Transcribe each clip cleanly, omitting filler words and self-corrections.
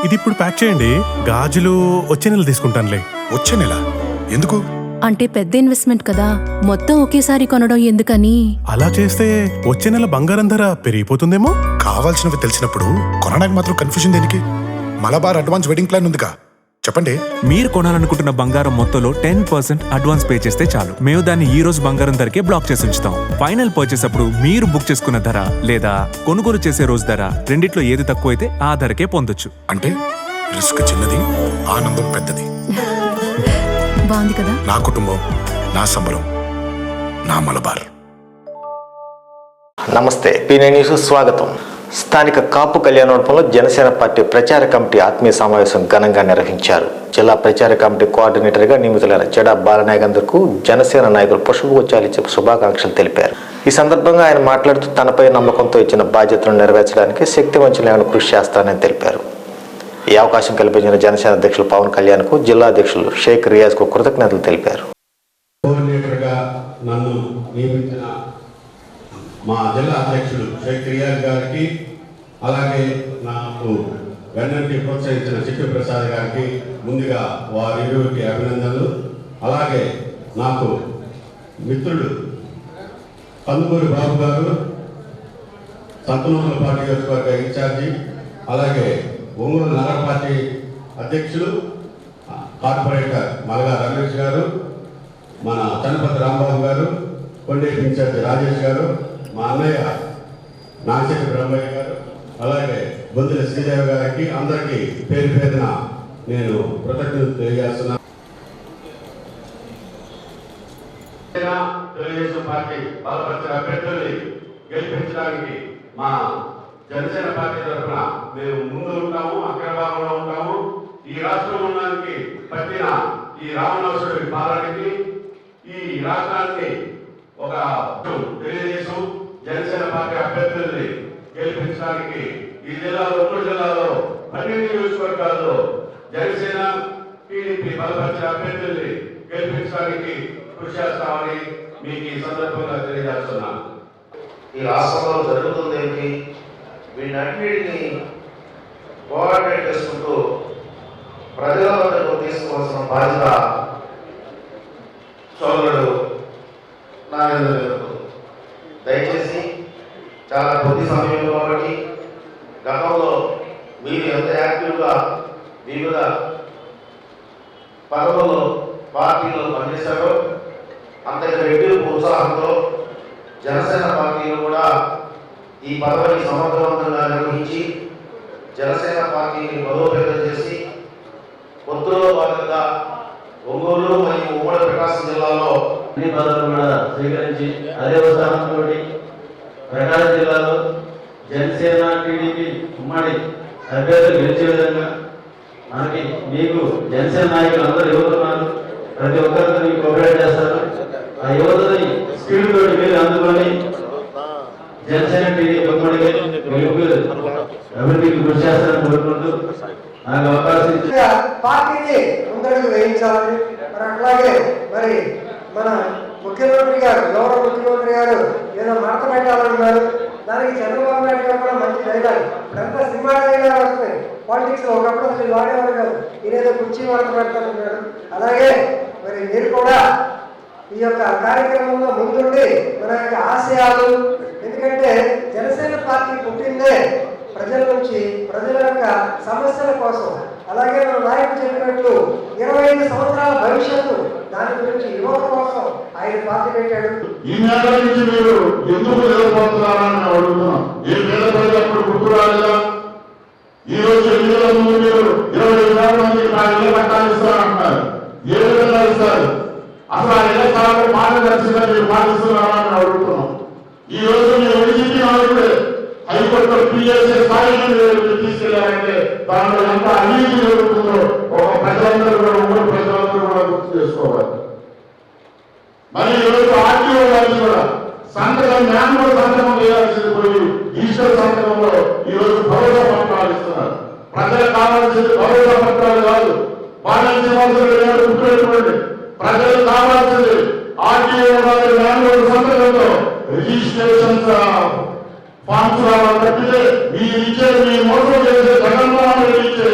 ఇది ఇప్పుడు ప్యాక్ చేయండి. గాజులు వచ్చే నెల తీసుకుంటానులే. వచ్చే నెల ఎందుకు? అంటే పెద్ద ఇన్వెస్ట్మెంట్ కదా, మొత్తం ఒకేసారి కొనడం ఎందుకని. అలా చేస్తే వచ్చే నెల బంగారం ధర పెరిగిపోతుందేమో. కావాల్సినవి తెలిసినప్పుడు కొనడానికి మాత్రం కన్ఫ్యూజన్ దేనికి? మలబార్ అడ్వాన్స్ వెడ్డింగ్ ప్లాన్ ఉందిగా, చెప్పండి. మీరు కొనాలనుకుంటున్న బంగారం మొత్తంలో 10% అడ్వాన్స్ పే చేస్తే చాలు. మేము దాన్ని ఈ రోజు బంగారం ధరకే బ్లాక్ చేసి ఉంచుతాం. ఫైనల్ పర్చేస్ అప్పుడు మీరు బుక్ చేసుకున్న ధర లేదా కొనుగోలు చేసే రోజు ధర రెండిట్లో ఏది తక్కువైతే ఆ ధరకే పొందొచ్చు. అంటే రిస్క్ చిన్నది, ఆనందం పెద్దది. బాగుంది కదా. నా కుటుంబం, నా సంబరం, నా మలబార్. నమస్తే, పీ9 న్యూస్ స్వాగతం. స్థానిక కాపు కళ్యాణోత్సవంలో జనసేన పార్టీ ప్రచార కమిటీ ఆత్మీయ సమావేశం ఘనంగా నిర్వహించారు. జిల్లా ప్రచార కమిటీ కోఆర్డినేటర్గా నియమితులైన చెడా బాలనాయకందర్కు జనసేన నాయకులు పుష్పగుచ్చాలిచ్చి శుభాకాంక్షలు తెలిపారు. ఈ సందర్భంగా ఆయన మాట్లాడుతూ తనపై నమ్మకంతో ఇచ్చిన బాధ్యతలను నెరవేర్చడానికి శక్తివంచనలను కృషి చేస్తానని తెలిపారు. ఈ అవకాశం కల్పించిన జనసేన అధ్యక్షులు పవన్ కళ్యాణ్కు జిల్లా అధ్యక్షులు షేక్ రియాజ్కు కృతజ్ఞతలు తెలిపారు. కోఆర్డినేటర్గా నన్ను నియమించిన మా జిల్లా అధ్యక్షుడు షేక్ రియాజ్ గారికి, అలాగే నాకు వెన్నంటి ప్రోత్సహించిన చిట్టు ప్రసాద్ గారికి ముందుగా వారిరువురికి అభినందనలు. అలాగే నాకు మిత్రుడు కందుకూరి బాబు గారు, సంతనూరుల పార్టీ నియోజకవర్గ ఇన్ఛార్జి, అలాగే ఒంగోలు నగర పార్టీ అధ్యక్షులు కార్పొరేటర్ మలగా రమేష్ గారు, మన చన్నపతి రాంబాబు గారు, కొండేటి ఇన్ఛార్జి రాజేష్ గారు, మా అన్నయ్య నాగశెట్టి బ్రహ్మయ్య గారు, అలాగే బొందుల శ్రీదేవి గారికి అందరికీ పేరు పేరున నేను కృతజ్ఞతలు తెలియజేస్తున్నాను. తెలుగుదేశం పార్టీ బలపరిచిన అభ్యర్థుల్ని గెలిపించడానికి మా జనసేన పార్టీ తరఫున మేము ముందు ఉంటాము, అగ్రభాగంలో ఉంటాము. ఈ రాష్ట్రం ఉండడానికి పట్టిన ఈ రామనవసుడి పాలనకి, ఈ రాష్ట్రానికి ఒక తెలుగుదేశం జనసేన పార్టీ అభ్యర్థుల్ని గెలిపించడానికి ఈ జిల్లాలో, ఉమ్మడి జిల్లాలో 12 నియోజకవర్గాల్లో జనసేన టీడీపీ బలపరిచిన అభ్యర్థుల్ని గెలిపించడానికి కృషి చేస్తామని మీకు ఈ సందర్భంగా తెలియజేస్తున్నాను. ఈ రాష్ట్రంలో జరుగుతుంది ఏంటి, వీటన్నిటిని కోఆర్డినేట్ చేసుకుంటూ ప్రజల వద్దకు తీసుకోవాల్సిన బాధ్యత సోదరుడు నా మీద జరుగుతుంది. దయచేసి చాలా కొద్ది సమయంలో కాబట్టి గతంలో మీరు ఎంత యాక్టివ్గా వివిధ పదవుల్లో పార్టీలో పనిచేశారో అంతకు రెట్టింపు ఉత్సాహంతో జనసేన పార్టీలో కూడా ఈ పదవిని సమర్థవంతంగా నిర్వహించి జనసేన పార్టీని బలోపేతం చేసి పొత్తులో భాగంగా ఒంగోలు మరియు ఉమ్మడి ప్రకాశం జిల్లాలో అన్ని పదవులు కూడా స్వీకరించి అదే ఉత్సాహంతో ప్రకాశం జిల్లాలో జనసేన టీడీపీ ఉమ్మడి అభ్యర్థులు గెలిచే విధంగా మనకి మీకు జనసేన నాయకులు అందరూ యువతున్నారు, ప్రతి ఒక్కరితో మీకు కోఆపరేట్ చేస్తారు. ఆ యువతని స్పీడ్ తోటి మీరు అందుకొని జనసేన టీడీపీ ఉమ్మడి అభివృద్ధికి కృషి చేస్తారని కోరుకుంటూ నాకు అవకాశం పార్టీని ముందడుగు వేయించాలని, మరి అట్లాగే మరి మన ముఖ్యమంత్రి గారు, గౌరవ ముఖ్యమంత్రి గారు ఏదో మడత పెట్టాలన్నారు. దానికి చంద్రబాబు నాయుడు గారు కూడా మంచి ధైర్యాలు, ఇప్పుడంతా సినిమా ధైర్యాలు వస్తున్నాయి పాలిటిక్స్ లో. ఒకప్పుడు అసలు వాడేవారు కాదు, ఈయనేదో కుర్చీ మడత పెడతానన్నాడు. అలాగే మరి మీరు కూడా ఈ యొక్క కార్యక్రమంలో ముందుండి మన యొక్క ఆశయాలు, ఎందుకంటే జనసేన పార్టీ పుట్టిందే ప్రజల నుంచి, ప్రజల యొక్క సమస్యల కోసం. అలాగే మన నాయకుడు చెప్పినట్లు 25 సంవత్సరాల భవిష్యత్తు, దాని గురించి యువత కోసం ఆయన పార్టీ పెట్టాడు. ఈ మేడ నుంచి మీరు ఎందుకు నిలబడుతున్నారని అడుగుతున్నాం. ఏ పేద ప్రజలు గుర్తు రాలేదా? ఈ రోజు ఎన్నికల ముందు మీరు 20,000 మందికి నా ఇళ్ళ పట్టాలు ఇస్తారంటున్నారు. ఏ విధంగా ఇస్తారు? అసలు ఆ ఇళ్ళ స్థలాలు మార్గదర్శిగా మీరు పాటిస్తున్నారని అడుగుతున్నాం. ఈ రోజు మీరు వైసీపీ నాయకుడే హైకోర్టులో పిఎస్ఏ స్థాయిని తీసుకెళ్లారంటే దాంట్లో ఎంత అవినీతి జరుగుతుందో ఒక ప్రజలందరూ కూడా, ఉమ్మడి ప్రజలందరూ కూడా గుర్తు చేసుకోవాలి. మరి ఈరోజు ఆర్టీఓ గారిని కూడా సంతకం, న్యాయంలో సంతకం చేయాల్సింది పోయి ఈస్టర్ సంతకంలో ఈరోజు భరోసా పత్రాలు ఇస్తున్నారు. ప్రజలకు కావాల్సింది భరోసా పత్రాలు కాదు, గుర్తుపెట్టుకోండి. ప్రజలకు కావాల్సింది ఆర్టీఓ గారి న్యాయంలో సంతకంలో రిజిస్ట్రేషన్ ఫార్మ్స్ రావాలి తప్పితే మీరు ఇచ్చే, మీ మోసం చేసే జగన్మోహన్ రెడ్డి ఇచ్చే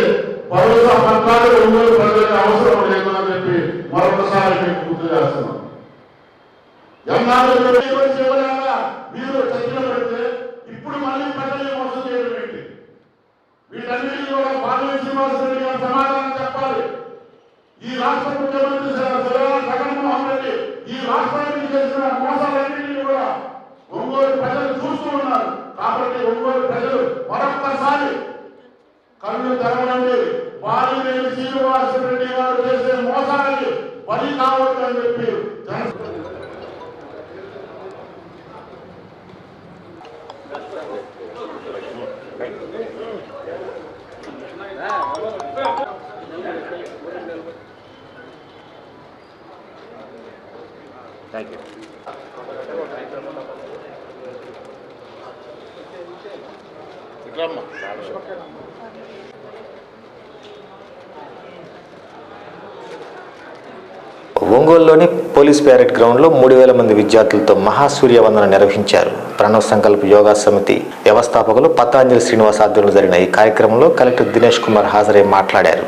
బాలినేని శ్రీనివాసరెడ్డి గారు సమాధానం చెప్పాలి. ఈ రాష్ట్ర ముఖ్యమంత్రి జగన్మోహన్ రెడ్డి ఈ రాష్ట్రానికి చేసిన మోసాలన్నింటినీ కూడా ఒంగోలు ప్రజలు చూస్తూ ఉన్నారు. కాబట్టి ఒంగోలు ప్రజలు మరొక్కసారి కళ్ళు తెరవండి. బాలినేని శ్రీనివాసరెడ్డి గారు చేసే మోసాలకి బలి కావద్దని చెప్పి ఒంగోలులోని పోలీస్ ప్యారెడ్ గ్రౌండ్లో 3,000 మంది విద్యార్థులతో మహాసూర్యవందన నిర్వహించారు. ప్రణవ్ సంకల్ప్ యోగా సమితి వ్యవస్థాపకులు పతాంజలి శ్రీనివాస్ ఆధ్వర్యంలో జరిగిన ఈ కార్యక్రమంలో కలెక్టర్ దినేష్ కుమార్ హాజరై మాట్లాడారు.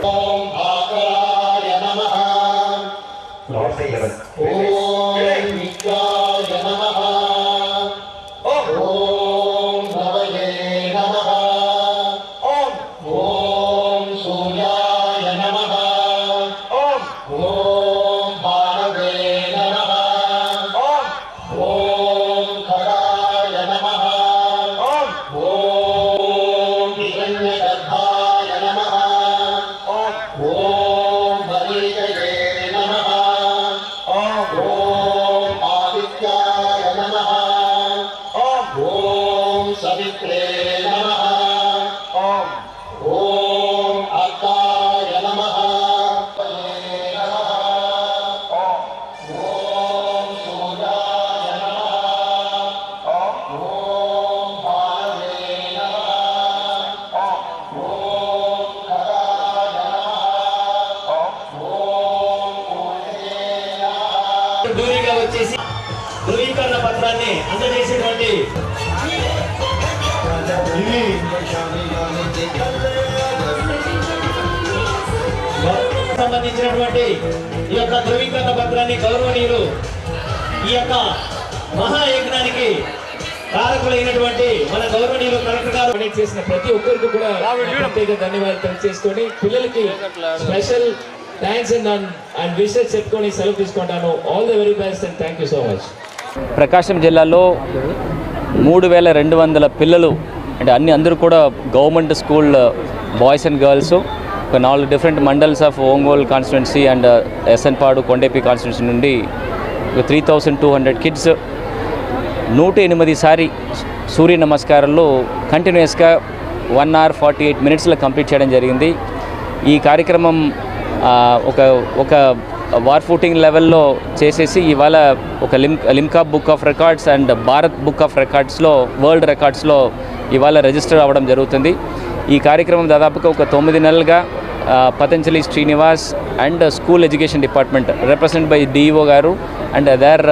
దూరంగా వచ్చేసి ధృవీకరణ పత్రాన్ని అందజేసేటువంటి సంబంధించినటువంటి ఈ యొక్క ధృవీకరణ పత్రాన్ని గౌరవనీయులు ఈ యొక్క మహాయజ్ఞానికి కారకులైనటువంటి మన గౌరవనీయులు కలెక్టర్ గారు డొనేట్ చేసిన ప్రతి ఒక్కరికి కూడా ప్రత్యేక ధన్యవాదాలు తెలియజేసుకొని పిల్లలకి స్పెషల్ థ్యాంక్స్ అండ్ విషెస్ చెప్పుకొని సెలవు తీసుకుంటాను. All the very best and thank you so much. Prakasam జిల్లాలో 3,200 పిల్లలు అంటే అందరూ కూడా government school boys and girls ఒక 4 different mandals of Ongole constituency and SNPadu Kondapi constituency నుండి 3,200 కిడ్స్ 108 సారి సూర్య నమస్కారాలు కంటిన్యూస్గా 1 hour 48 minutesలో కంప్లీట్ చేయడం జరిగింది. ఈ కార్యక్రమం ఒక వార్ ఫూటింగ్ లెవెల్లో చేసేసి ఇవాళ ఒక Limca book of records and Bharat book of రికార్డ్స్లో వరల్డ్ రికార్డ్స్లో ఇవాళ రిజిస్టర్ అవ్వడం జరుగుతుంది. ఈ కార్యక్రమం దాదాపుగా ఒక 9 నెలలుగా Patanjali Srinivas and school education department represent by DEO గారు అండ్ అదర్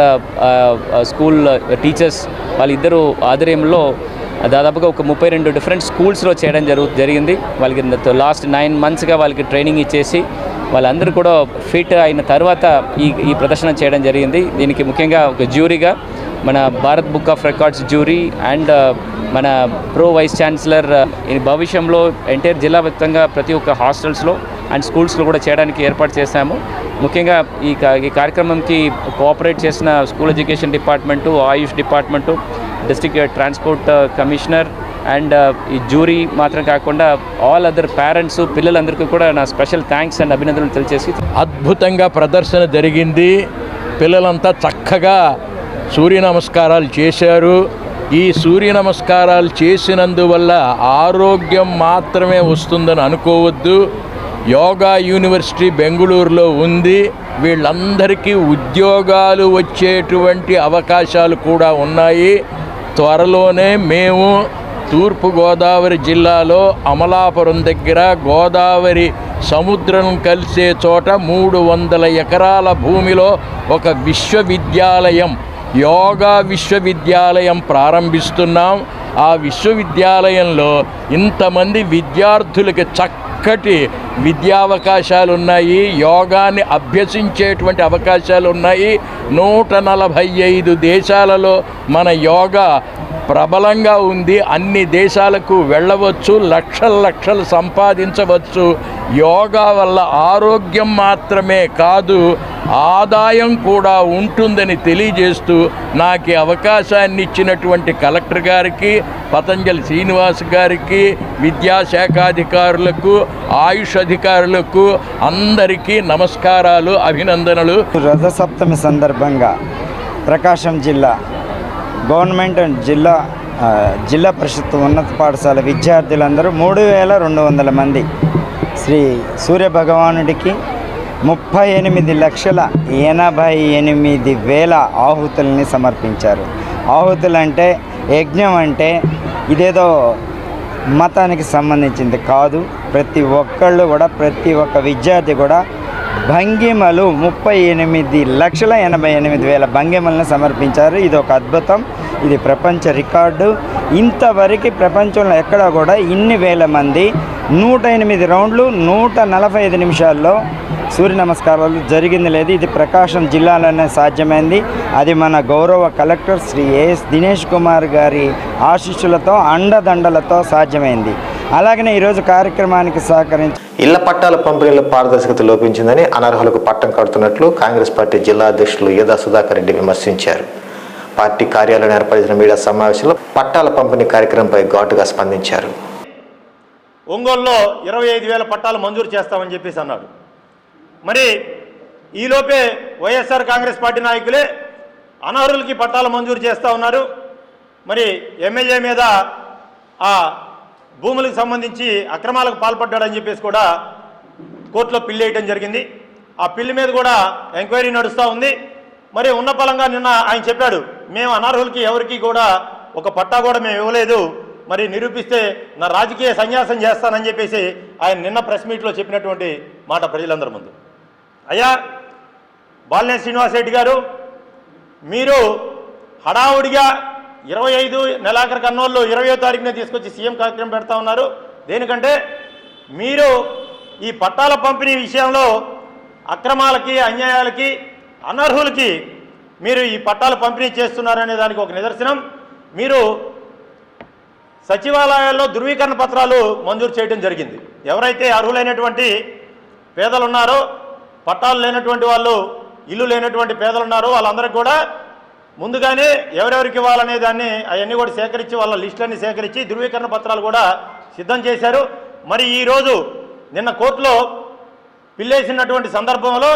స్కూల్ టీచర్స్ వాళ్ళిద్దరూ ఆధ్వర్యంలో దాదాపుగా ఒక 32 డిఫరెంట్ స్కూల్స్లో చేయడం జరిగింది. వాళ్ళకి లాస్ట్ 9 monthsగా వాళ్ళకి ట్రైనింగ్ ఇచ్చేసి వాళ్ళందరూ కూడా ఫిట్ అయిన తర్వాత ఈ ప్రదర్శన చేయడం జరిగింది. దీనికి ముఖ్యంగా ఒక జ్యూరీగా మన Bharat book of records jury and మన ప్రో వైస్ ఛాన్సలర్ ఈ భవిష్యంలో ఎంటైర్ జిల్లా వ్యాప్తంగా ప్రతి ఒక్క హాస్టల్స్లో అండ్ స్కూల్స్లో కూడా చేయడానికి ఏర్పాటు చేశాము. ముఖ్యంగా ఈ కార్యక్రమంకి కోఆపరేట్ చేసిన school education department, Ayush department, district transport commissioner and ఈ జ్యూరీ మాత్రం కాకుండా ఆల్ అదర్ పేరెంట్స్ పిల్లలందరికీ కూడా నా స్పెషల్ థ్యాంక్స్ అండ్ అభినందనలు తెలియజేసి అద్భుతంగా ప్రదర్శన జరిగింది. పిల్లలంతా చక్కగా సూర్య నమస్కారాలు చేశారు. ఈ సూర్య నమస్కారాలు చేసినందువల్ల ఆరోగ్యం మాత్రమే వస్తుందని అనుకోవద్దు. యోగా యూనివర్సిటీ బెంగళూరులో ఉంది. వీళ్ళందరికీ ఉద్యోగాలు వచ్చేటువంటి అవకాశాలు కూడా ఉన్నాయి. త్వరలోనే మేము తూర్పుగోదావరి జిల్లాలో అమలాపురం దగ్గర గోదావరి సముద్రం కలిసే చోట 300 ఎకరాల భూమిలో ఒక విశ్వవిద్యాలయం, యోగా విశ్వవిద్యాలయం ప్రారంభిస్తున్నాం. ఆ విశ్వవిద్యాలయంలో ఇంతమంది విద్యార్థులకి చక్కటి విద్యావకాశాలు ఉన్నాయి, యోగాన్ని అభ్యసించేటువంటి అవకాశాలు ఉన్నాయి. 145 దేశాలలో మన యోగా ప్రబలంగా ఉంది. అన్ని దేశాలకు వెళ్ళవచ్చు, లక్షలు సంపాదించవచ్చు. యోగా వల్ల ఆరోగ్యం మాత్రమే కాదు, ఆదాయం కూడా ఉంటుందని తెలియజేస్తూ నాకు ఈ అవకాశాన్ని ఇచ్చినటువంటి కలెక్టర్ గారికి, పతంజలి శ్రీనివాస్ గారికి, విద్యాశాఖాధికారులకు, ఆయుష్ అధికారులకు అందరికీ నమస్కారాలు, అభినందనలు. రథసప్తమి సందర్భంగా ప్రకాశం జిల్లా గవర్నమెంట్ జిల్లా పరిషత్ ఉన్నత పాఠశాల విద్యార్థులందరూ 3200 మంది శ్రీ సూర్య భగవానుడికి 38,88,000 ఆహుతుల్ని సమర్పించారు. ఆహుతులు అంటే, యజ్ఞం అంటే ఇదేదో మతానికి సంబంధించింది కాదు. ప్రతి ఒక్కళ్ళు కూడా, ప్రతి ఒక్క విద్యార్థి కూడా భంగిమలు 38,88,000 భంగిమలను సమర్పించారు. ఇది ఒక అద్భుతం, ఇది ప్రపంచ రికార్డు. ఇంతవరకు ప్రపంచంలో ఎక్కడా కూడా ఇన్ని వేల మంది 108 రౌండ్లు 145 నిమిషాల్లో సూర్య నమస్కారాలు జరిగింది లేదు. ఇది ప్రకాశం జిల్లాలోనే సాధ్యమైంది. అది మన గౌరవ కలెక్టర్ శ్రీ ఏఎస్ దినేష్ కుమార్ గారి ఆశీస్సులతో, అండదండలతో సాధ్యమైంది. అలాగనే ఈరోజు కార్యక్రమానికి సహకరించి ఇళ్ల పట్టాల పంపిణీలో పారదర్శకత లోపించిందని, అనర్హులకు పట్టం కడుతున్నట్లు కాంగ్రెస్ పార్టీ జిల్లా అధ్యక్షులు యేదా సుధాకర్ రెడ్డి విమర్శించారు. పార్టీ కార్యాలయం ఏర్పరిచిన మీడియా సమావేశంలో పట్టాల పంపిణీ కార్యక్రమంపై ఘాటుగా స్పందించారు. ఒంగోలులో 25,000 పట్టాలు మంజూరు చేస్తామని చెప్పేసి అన్నాడు. మరి ఈలోపే వైఎస్ఆర్ కాంగ్రెస్ పార్టీ నాయకులే అనర్హులకి పట్టాలు మంజూరు చేస్తూ ఉన్నారు. మరి ఎమ్మెల్యే మీద ఆ భూములకు సంబంధించి అక్రమాలకు పాల్పడ్డాడని చెప్పేసి కూడా కోర్టులో పిల్లి వేయడం జరిగింది. ఆ పిల్లి మీద కూడా ఎంక్వైరీ నడుస్తూ ఉంది. మరి ఉన్న పలంగా నిన్న ఆయన చెప్పాడు, మేము అనర్హులకి ఎవరికి కూడా ఒక పట్టా కూడా మేము ఇవ్వలేదు, మరి నిరూపిస్తే నా రాజకీయ సన్యాసం చేస్తానని చెప్పేసి ఆయన నిన్న ప్రెస్ మీట్లో చెప్పినటువంటి మాట ప్రజలందరి ముందు. అయ్యా బాలినేని శ్రీనివాసరెడ్డి గారు, మీరు హడావుడిగా 25 నెలాఖరు కన్నోళ్ళు 20వ తారీఖునే తీసుకొచ్చి సీఎం కార్యక్రమం పెడతా ఉన్నారు. దేనికంటే మీరు ఈ పట్టాల పంపిణీ విషయంలో అక్రమాలకి, అన్యాయాలకి, అనర్హులకి మీరు ఈ పట్టాలు పంపిణీ చేస్తున్నారనే దానికి ఒక నిదర్శనం. మీరు సచివాలయాల్లో ధృవీకరణ పత్రాలు మంజూరు చేయడం జరిగింది. ఎవరైతే అర్హులైనటువంటి పేదలు ఉన్నారో, పట్టాలు లేనటువంటి వాళ్ళు, ఇల్లు లేనటువంటి పేదలు ఉన్నారో వాళ్ళందరికీ కూడా ముందుగానే ఎవరెవరికి ఇవ్వాలనే దాన్ని అవన్నీ కూడా సేకరించి, వాళ్ళ లిస్టులన్నీ సేకరించి ధృవీకరణ పత్రాలు కూడా సిద్ధం చేశారు. మరి ఈరోజు నిన్న కోర్టులో పిల్లేసినటువంటి సందర్భంలో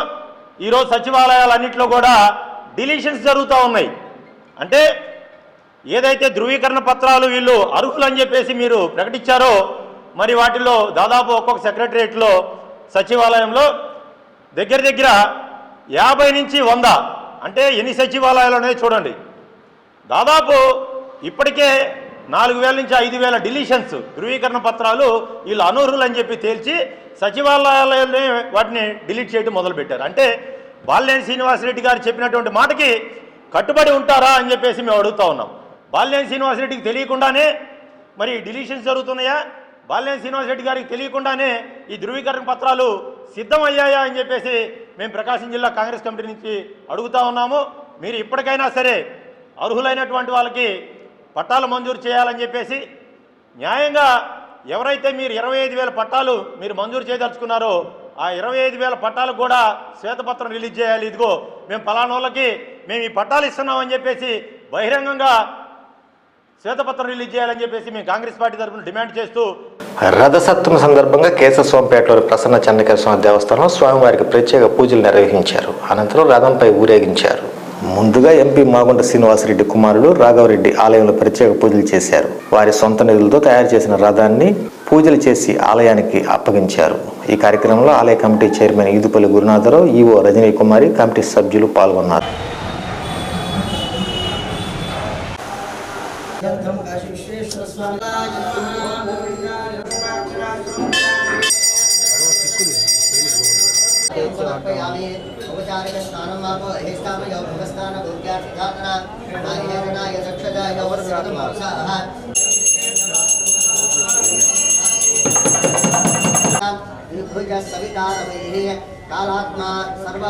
ఈరోజు సచివాలయాలన్నింటిలో కూడా డిలీషన్స్ జరుగుతూ ఉన్నాయి. అంటే ఏదైతే ధృవీకరణ పత్రాలు వీళ్ళు అర్హులని చెప్పేసి మీరు ప్రకటించారో, మరి వాటిల్లో దాదాపు ఒక్కొక్క సెక్రటరియట్లో సచివాలయంలో దగ్గర 50 నుంచి 100, అంటే ఎన్ని సచివాలయాలు అనేది చూడండి. దాదాపు ఇప్పటికే 4,000 నుంచి 5,000 డిలీషన్స్, ధృవీకరణ పత్రాలు వీళ్ళు అనర్హులు అని చెప్పి తేల్చి సచివాలయాలనే వాటిని డిలీట్ చేయడం మొదలుపెట్టారు. అంటే బాలినేని శ్రీనివాసరెడ్డి గారు చెప్పినటువంటి మాటకి కట్టుబడి ఉంటారా అని చెప్పేసి మేము అడుగుతా ఉన్నాం. బాలినేని శ్రీనివాసరెడ్డికి తెలియకుండానే మరి డిలీషన్స్ జరుగుతున్నాయా? బాలినేని శ్రీనివాసరెడ్డి గారికి తెలియకుండానే ఈ ధృవీకరణ పత్రాలు సిద్ధమయ్యాయా అని చెప్పేసి మేము ప్రకాశం జిల్లా కాంగ్రెస్ కమిటీ నుంచి అడుగుతా ఉన్నాము. మీరు ఇప్పటికైనా సరే అర్హులైనటువంటి వాళ్ళకి పట్టాలు మంజూరు చేయాలని చెప్పేసి న్యాయంగా ఎవరైతే మీరు 25,000 పట్టాలు మీరు మంజూరు చేయదలుచుకున్నారో ఆ 25,000 పట్టాలకు కూడా శ్వేతపత్రం రిలీజ్ చేయాలి. ఇదిగో మేము పలానా వాళ్ళకి మేము ఈ పట్టాలు ఇస్తున్నామని చెప్పేసి బహిరంగంగా శ్వేతపత్రం రిలీజ్ చేయాలని చెప్పేసి మేము కాంగ్రెస్ పార్టీ తరఫున డిమాండ్ చేస్తూ రథసప్తమి సందర్భంగా కేశవస్వామిపేటలోని ప్రసన్న చెన్నకేశ్వర స్వామి దేవస్థానంలో స్వామివారికి ప్రత్యేక పూజలు నిర్వహించారు. అనంతరం రథంపై ఊరేగించారు. ముందుగా ఎంపీ మాగుంట శ్రీనివాసరెడ్డి కుమారుడు రాఘవరెడ్డి ఆలయంలో ప్రత్యేక పూజలు చేశారు. వారి సొంత నిధులతో తయారు చేసిన రథాన్ని పూజలు చేసి ఆలయానికి అప్పగించారు. ఈ కార్యక్రమంలో ఆలయ committee chairman Edupalli Gurunatharao, EO Rajani Kumari, committee సభ్యులు పాల్గొన్నారు. కాలాత్మా సర్వ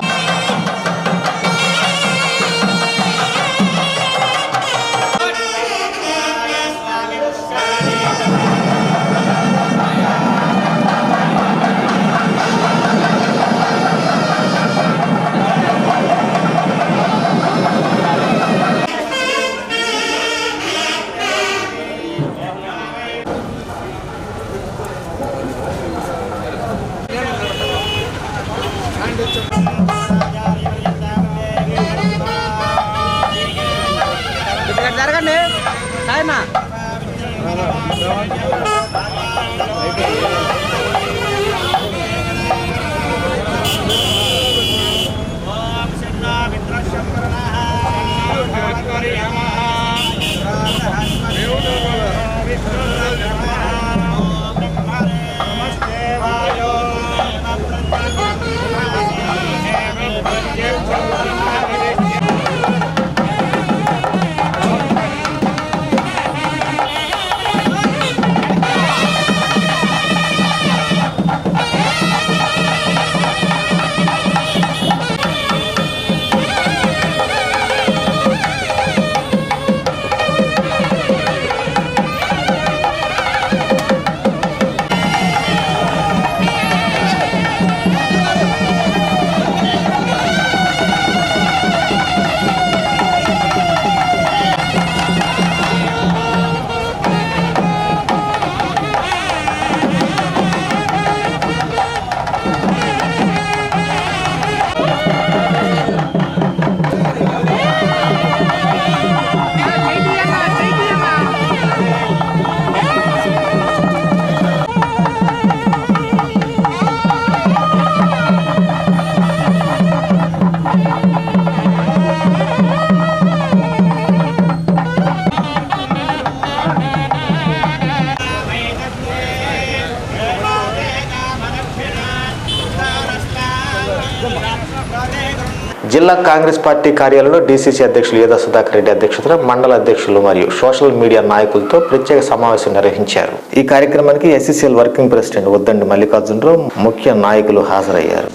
జిల్లా కాంగ్రెస్ పార్టీ కార్యాలయంలో డీసీసీ అధ్యక్షులు యేదా సుధాకర్ రెడ్డి అధ్యక్షతన మండల అధ్యక్షులు మరియు సోషల్ మీడియా నాయకులతో ప్రత్యేక సమావేశం నిర్వహించారు. ఈ కార్యక్రమానికి ఎస్సీసీఎల్ వర్కింగ్ ప్రెసిడెంట్ ఉద్దండి మల్లికార్జునరావు ముఖ్య నాయకులు హాజరయ్యారు.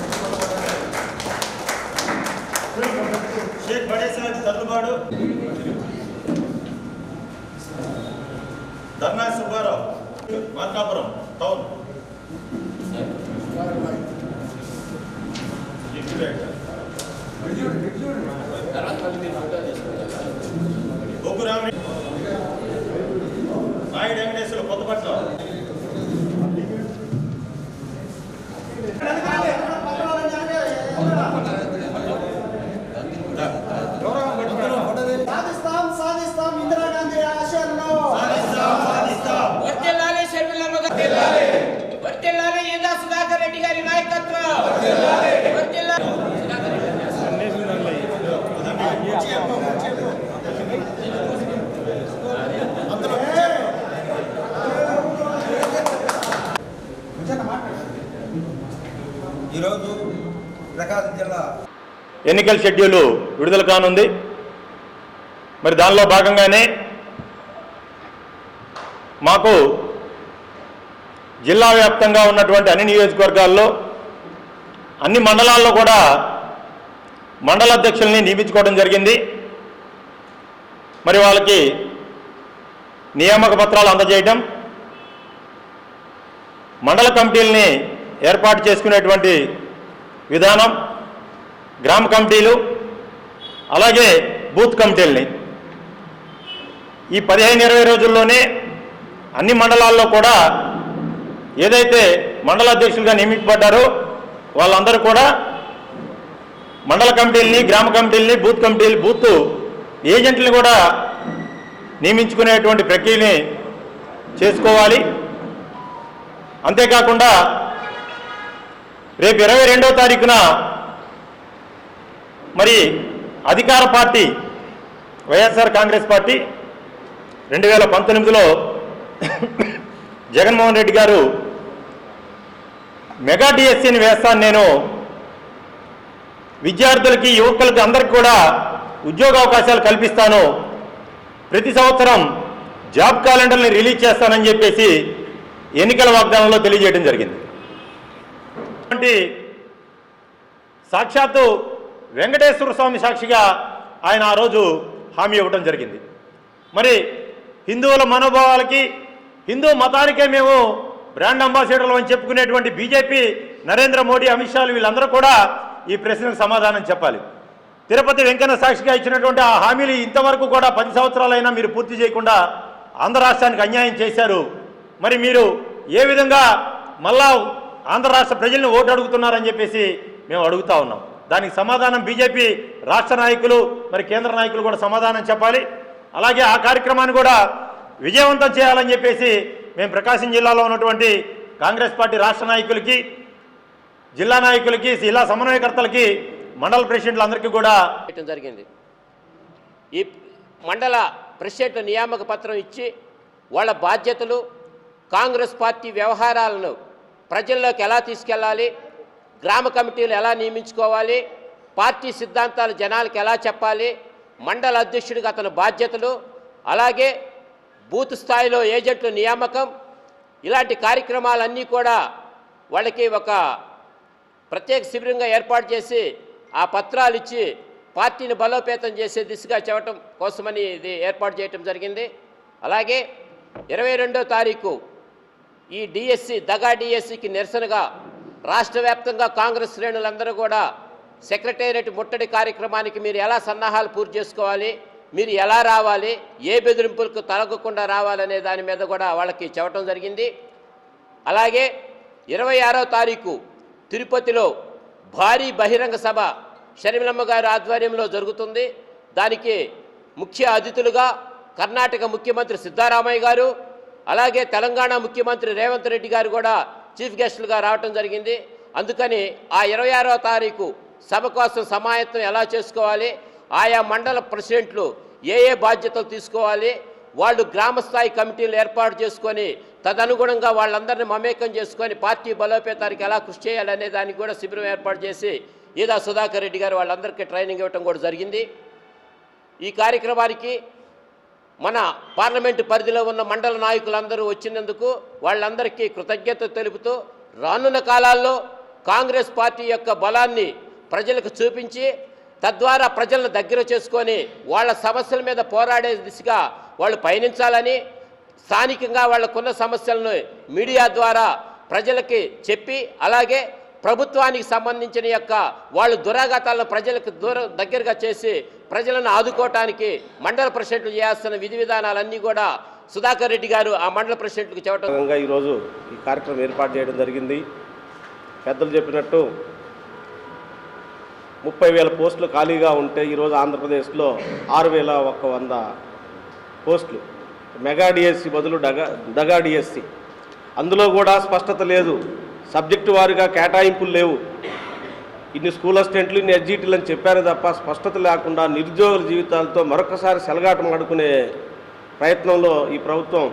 ఎన్నికల షెడ్యూలు విడుదల కానుంది. మరి దానిలో భాగంగానే మాకు జిల్లా వ్యాప్తంగా ఉన్నటువంటి అన్ని నియోజకవర్గాల్లో అన్ని మండలాల్లో కూడా మండల అధ్యక్షుల్ని నియమించుకోవడం జరిగింది. మరి వాళ్ళకి నియామక పత్రాలు అందజేయడం, మండల కమిటీలని ఏర్పాటు చేసుకునేటువంటి విధానం, గ్రామ కమిటీలు అలాగే బూత్ కమిటీలని ఈ 15-20 రోజుల్లోనే అన్ని మండలాల్లో కూడా ఏదైతే మండల అధ్యక్షులుగా నియమించబడ్డారో వాళ్ళందరూ కూడా మండల కమిటీలని, గ్రామ కమిటీలని, బూత్ ఏజెంట్లని కూడా నియమించుకునేటువంటి ప్రక్రియని చేసుకోవాలి. అంతేకాకుండా రేపు 22వ తారీఖున మరి అధికార పార్టీ వైఎస్ఆర్ కాంగ్రెస్ పార్టీ 2019లో జగన్మోహన్ రెడ్డి గారు మెగా డిఎస్సీని వేస్తాను, నేను విద్యార్థులకి, యువకులకి అందరికీ కూడా ఉద్యోగ అవకాశాలు కల్పిస్తాను, ప్రతి సంవత్సరం జాబ్ క్యాలెండర్ని రిలీజ్ చేస్తానని చెప్పేసి ఎన్నికల వాగ్దానంలో తెలియజేయడం జరిగింది. సాక్షాత్తు వెంకటేశ్వర స్వామి సాక్షిగా ఆయన ఆ రోజు హామీ ఇవ్వడం జరిగింది. మరి హిందువుల మనోభావాలకి, హిందూ మతానికే మేము బ్రాండ్ అంబాసిడర్లు అని చెప్పుకునేటువంటి బీజేపీ, నరేంద్ర మోడీ, అమిత్ షాలు వీళ్ళందరూ కూడా ఈ ప్రశ్నకు సమాధానం చెప్పాలి. తిరుపతి వెంకన్న సాక్షిగా ఇచ్చినటువంటి ఆ హామీలు ఇంతవరకు కూడా 10 సంవత్సరాలైనా మీరు పూర్తి చేయకుండా ఆంధ్ర రాష్ట్రానికి అన్యాయం చేశారు. మరి మీరు ఏ విధంగా మళ్ళా ఆంధ్ర రాష్ట్ర ప్రజల్ని ఓటు అడుగుతున్నారని చెప్పేసి మేము అడుగుతా ఉన్నాం. దానికి సమాధానం బీజేపీ రాష్ట్ర నాయకులు, మరి కేంద్ర నాయకులు కూడా సమాధానం చెప్పాలి. అలాగే ఆ కార్యక్రమాన్ని కూడా విజయవంతం చేయాలని చెప్పేసి మేము ప్రకాశం జిల్లాలో ఉన్నటువంటి కాంగ్రెస్ పార్టీ రాష్ట్ర నాయకులకి, జిల్లా నాయకులకి, జిల్లా సమన్వయకర్తలకి, మండల ప్రెసిడెంట్లందరికీ కూడా జరిగింది. ఈ మండల ప్రెసిడెంట్ నియామక పత్రం ఇచ్చి వాళ్ళ బాధ్యతలు, కాంగ్రెస్ పార్టీ వ్యవహారాలను ప్రజల్లోకి ఎలా తీసుకెళ్ళాలి, గ్రామ కమిటీలు ఎలా నియమించుకోవాలి, పార్టీ సిద్ధాంతాలు జనాలకు ఎలా చెప్పాలి, మండల అధ్యక్షుడిగా అతని బాధ్యతలు, అలాగే బూత్ స్థాయిలో ఏజెంట్ల నియామకం, ఇలాంటి కార్యక్రమాలన్నీ కూడా వాళ్ళకి ఒక ప్రత్యేక శిబిరంగా ఏర్పాటు చేసి ఆ పత్రాలు ఇచ్చి పార్టీని బలోపేతం చేసే దిశగా చెప్పడం కోసమని ఇది ఏర్పాటు చేయటం జరిగింది. అలాగే 22వ తారీఖు ఈ డిఎస్సి దగా డిఎస్సికి నిరసనగా రాష్ట్ర వ్యాప్తంగా కాంగ్రెస్ శ్రేణులందరూ కూడా సెక్రటేరియట్ ముట్టడి కార్యక్రమానికి మీరు ఎలా సన్నాహాలు పూర్తి చేసుకోవాలి, మీరు ఎలా రావాలి, ఏ బెదిరింపులకు తలగకుండా రావాలనే దాని మీద కూడా వాళ్ళకి చెప్పడం జరిగింది. అలాగే 26వ తారీఖు తిరుపతిలో భారీ బహిరంగ సభ షర్మిలమ్మ గారి ఆధ్వర్యంలో జరుగుతుంది. దానికి ముఖ్య అతిథులుగా కర్ణాటక ముఖ్యమంత్రి సిద్ధరామయ్య గారు, అలాగే తెలంగాణ ముఖ్యమంత్రి రేవంత్ రెడ్డి గారు కూడా చీఫ్ గెస్టులుగా రావటం జరిగింది. అందుకని ఆ 26వ తారీఖు సభ కోసం సమాయత్తం ఎలా చేసుకోవాలి, ఆయా మండల ప్రెసిడెంట్లు ఏ బాధ్యతలు తీసుకోవాలి, వాళ్ళు గ్రామస్థాయి కమిటీలు ఏర్పాటు చేసుకొని తదనుగుణంగా వాళ్ళందరినీ మమేకం చేసుకొని పార్టీ బలోపేతానికి ఎలా కృషి చేయాలనే దానికి కూడా శిబిరం ఏర్పాటు చేసి ఈదా సుధాకర్ రెడ్డి గారు వాళ్ళందరికీ ట్రైనింగ్ ఇవ్వటం కూడా జరిగింది. ఈ కార్యక్రమానికి మన పార్లమెంటు పరిధిలో ఉన్న మండల నాయకులందరూ వచ్చినందుకు వాళ్ళందరికీ కృతజ్ఞత తెలుపుతూ రానున్న కాలాల్లో కాంగ్రెస్ పార్టీ యొక్క బలాన్ని ప్రజలకు చూపించి తద్వారా ప్రజలను దగ్గర చేసుకొని వాళ్ళ సమస్యల మీద పోరాడే దిశగా వాళ్ళు పయనించాలని, స్థానికంగా వాళ్ళకున్న సమస్యలను మీడియా ద్వారా ప్రజలకి చెప్పి, అలాగే ప్రభుత్వానికి సంబంధించిన యొక్క వాళ్ళు దురాఘాతాలను ప్రజలకు దగ్గరగా చేసి ప్రజలను ఆదుకోవటానికి మండల ప్రెసిడెంట్లు చేయాల్సిన విధి విధానాలన్నీ కూడా సుధాకర్ రెడ్డి గారు ఆ మండల ప్రెసిడెంట్లకు చెప్పడం. ఈరోజు ఈ కార్యక్రమం ఏర్పాటు చేయడం జరిగింది. పెద్దలు చెప్పినట్టు 30,000 పోస్టులు ఖాళీగా ఉంటే ఈరోజు ఆంధ్రప్రదేశ్లో 6,100 పోస్టులు. మెగా డిఎస్సి బదులు దగా డిఎస్సి. అందులో కూడా స్పష్టత లేదు, సబ్జెక్టు వారీగా కేటాయింపులు లేవు. ఇన్ని స్కూల్ అసిస్టెంట్లు, ఇన్ని ఎస్జిటీలు అని చెప్పారు తప్ప స్పష్టత లేకుండా నిరుద్యోగుల జీవితాలతో మరొకసారి సెలగాటం ఆడుకునే ప్రయత్నంలో ఈ ప్రభుత్వం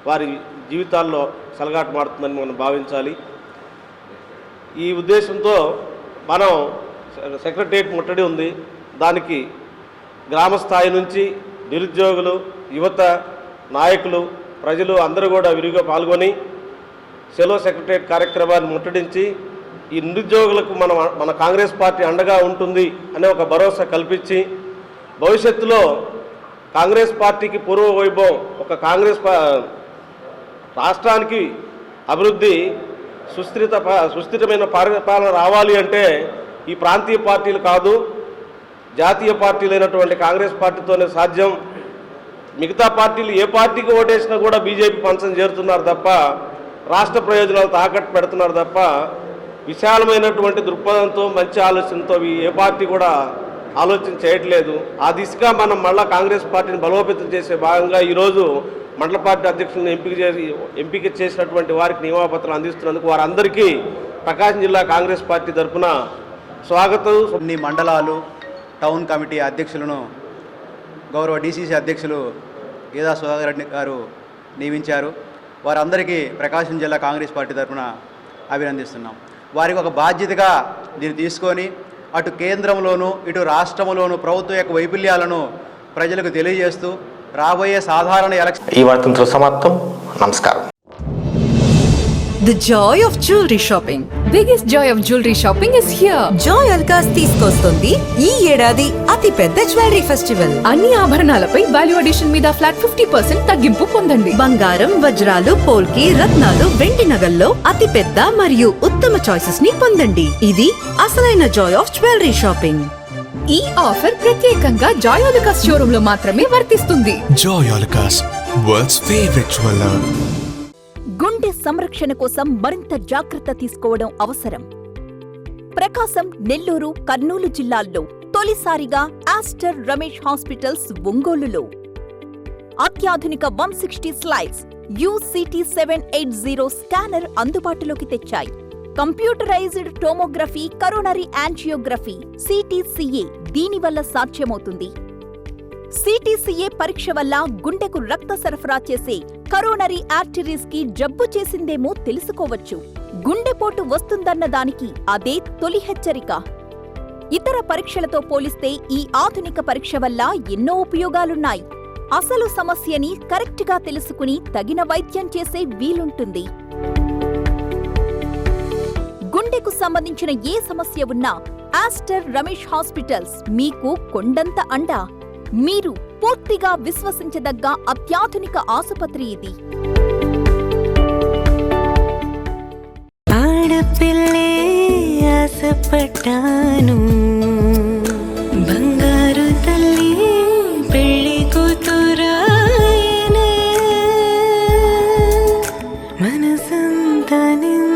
వారి జీవితాల్లో సెలగాటమాడుతుందని మనం భావించాలి. ఈ ఉద్దేశంతో మనం సెక్రటేరియట్ ముట్టడి ఉంది. దానికి గ్రామ స్థాయి నుంచి నిరుద్యోగులు, యువత, నాయకులు, ప్రజలు అందరూ కూడా విరిగా పాల్గొని సెలో సెక్రటేరియట్ కార్యక్రమాన్ని ముట్టడించి ఈ నిరుద్యోగులకు మన కాంగ్రెస్ పార్టీ అండగా ఉంటుంది అనే ఒక భరోసా కల్పించి భవిష్యత్తులో కాంగ్రెస్ పార్టీకి పూర్వ వైభవం, ఒక రాష్ట్రానికి అభివృద్ధి, సుస్థిరమైన పరిపాలన రావాలి అంటే ఈ ప్రాంతీయ పార్టీలు కాదు, జాతీయ పార్టీలైనటువంటి కాంగ్రెస్ పార్టీతోనే సాధ్యం. మిగతా పార్టీలు ఏ పార్టీకి ఓటేసినా కూడా బీజేపీ పంచం చేరుతున్నారు తప్ప, రాష్ట్ర ప్రయోజనాలు తాకట్టు పెడుతున్నారు తప్ప, విశాలమైనటువంటి దృక్పథంతో మంచి ఆలోచనతో ఏ పార్టీ కూడా ఆలోచన చేయట్లేదు. ఆ దిశగా మనం మళ్ళీ కాంగ్రెస్ పార్టీని బలోపేతం చేసే భాగంగా ఈరోజు మండల పార్టీ అధ్యక్షులను ఎంపిక చేసినటువంటి వారికి నియమపత్రాలు అందిస్తున్నందుకు వారందరికీ ప్రకాశం జిల్లా కాంగ్రెస్ పార్టీ తరఫున స్వాగతం. కొన్ని మండలాలు టౌన్ కమిటీ అధ్యక్షులను గౌరవ డీసీసీ అధ్యక్షులు ఈదా సుధాకర్ రెడ్డి గారు నియమించారు. వారందరికీ ప్రకాశం జిల్లా కాంగ్రెస్ పార్టీ తరఫున అభినందిస్తున్నాం. వారికి ఒక బాధ్యతగా దీన్ని తీసుకొని అటు కేంద్రంలోనూ ఇటు రాష్ట్రంలోనూ ప్రభుత్వం యొక్క వైఫల్యాలను ప్రజలకు తెలియజేస్తూ రాబోయే సాధారణ ఎలక్షన్. ఈ వార్తంతో సమాప్తం. నమస్కారం. The joy of jewelry shopping. Biggest joy of jewelry shopping is here. Joy Alucas తీసుకొస్తుంది ఈ ఏడాది అతి పెద్ద జ్యువెలరీ ఫెస్టివల్. అన్ని ఆభరణాలపై వాల్యూ అడిషన్ మీద ఫ్లాట్ 50% తగ్గింపు పొందండి. బంగారం, వజ్రాలు, పోల్కి, రత్నాలు, వెండి నగల్లో అతి పెద్ద మరియు ఉత్తమ చాయిసెస్ ని పొందండి. ఇది అసలైన జాయ్ ఆఫ్ జ్యువెలరీ షాపింగ్. ఈ ఆఫర్ ప్రత్యేకంగా జాయ్ అలుకాస్ షోరూమ్ లో మాత్రమే వర్తిస్తుంది. Joy Alukkas, world's favourite jeweller. గుండె సంరక్షణ కోసం మరింత జాగ్రత్త తీసుకోవడం అవసరం. ప్రకాశం, నెల్లూరు, కర్నూలు జిల్లాల్లో తొలిసారిగా ఆస్టర్ రమేష్ హాస్పిటల్స్ ఒంగోలులో అత్యాధునిక 160 స్లైడ్స్ UCT 780 స్కానర్ అందుబాటులోకి తెచ్చాయి. Computerised tomography, coronary angiography, CTCA దీనివల్ల సాధ్యమవుతుంది. CTCA పరీక్ష వల్ల గుండెకు రక్త సరఫరా చేసే కరోనరీ ఆర్టరీస్ కి జబ్బు చేసిందేమో తెలుసుకోవచ్చు. గుండెపోటు వస్తుందన్న దానికి అదే తొలి హెచ్చరిక. ఇతర పరీక్షలతో పోలిస్తే ఈ ఆధునిక పరీక్ష వల్ల ఎన్నో ఉపయోగాలున్నాయి. అసలు సమస్యని కరెక్ట్గా తెలుసుకుని తగిన వైద్యం చేసే వీలుంటుంది. గుండెకు సంబంధించిన ఏ సమస్య ఉన్నా ఆస్టర్ రమేష్ హాస్పిటల్స్ మీకు కొండంత అండ. మీరు పూర్తిగా విశ్వసించదగ్గ అత్యాధునిక ఆసుపత్రి ఇది. ఆడపిల్లే ఆశపడ్డాను, బంగారు తల్లి పెళ్లి కూతురాయనే, మనసంతా నింద